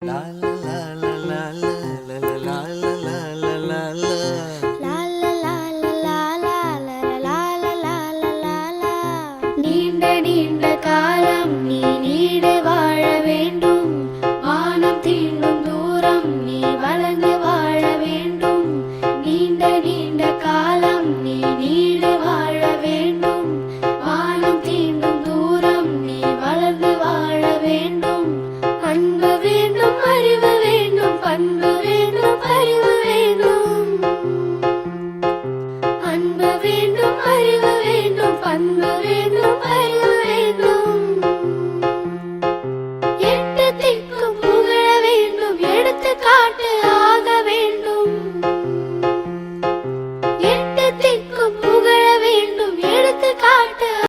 La la la la la la la la la la la la நீண்ட நீண்ட காலம் நீ நீடு வாழ வேண்டும். வானம் தீண்டும் தூரம் நீ வளர்ந்து வாழ வேண்டும். நீண்ட நீண்ட காலம் நீ நீடு வாழ வேண்டும். வானம் தீண்டும் தூரம் நீ வளர்ந்து வாழ வேண்டும். அன்பு வேண்டும், அறிவு வேண்டும், பண்பு வேண்டும், அறிவு வேண்டும். அன்பு வேண்டும், அறிவு வேண்டும், பண்பு வேண்டும், அறிவு வேண்டும்.